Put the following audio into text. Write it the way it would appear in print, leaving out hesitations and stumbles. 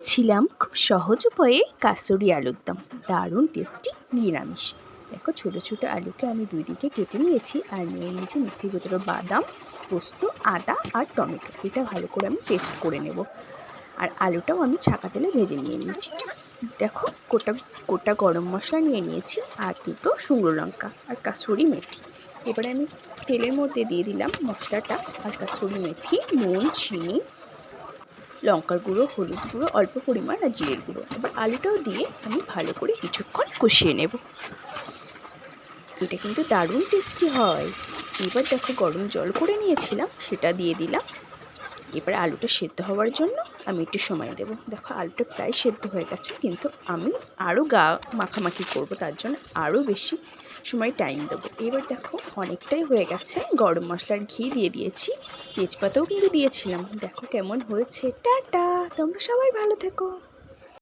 ছিলাম খুব সহজ উপায়ে কাসুরি আলুর দম, দারুণ টেস্টি নিরামিষ। দেখো ছোটো ছোটো আলুকে আমি দুই দিকে কেটে নিয়েছি আর নিয়ে নিয়েছি মিক্সির ভেতরে বাদাম, পোস্ত, আদা আর টমেটো। এটা ভালো করে আমি পেস্ট করে নেব। আর আলুটাও আমি ছাকা তেলে ভেজে নিয়ে নিয়েছি। দেখো গোটা গোটা গরম মশলা নিয়ে নিয়েছি আর দুটো শুকনো লঙ্কা আর কাসুরি মেথি। এবারে আমি তেলের মধ্যে দিয়ে দিলাম মশলাটা আর কাসুরি মেথি, নুন, চিনি, লঙ্কার গুঁড়ো, হলুদ গুঁড়ো অল্প পরিমাণ আর জিরের গুঁড়ো। এবার আলুটাও দিয়ে আমি ভালো করে কিছুক্ষণ কষিয়ে নেব। এটা কিন্তু দারুণ টেস্টি হয়। এবার দেখো গরম জল করে নিয়েছিলাম, সেটা দিয়ে দিলাম। এবার আলুটা সেদ্ধ হওয়ার জন্য আমি একটু সময় দেব। দেখো আলুটা প্রায় সেদ্ধ হয়ে গেছে, কিন্তু আমি আরও মাখামাখি করব, তার জন্য আরও বেশি সময় টাইম দেবো। এবার দেখো অনেকটাই হয়ে গেছে, গরম মশলার ঘি দিয়ে দিয়েছি, তেজপাতাও কিন্তু দিয়েছিলাম। দেখো কেমন হয়েছে। টাটা, তোমরা সবাই ভালো থেকো।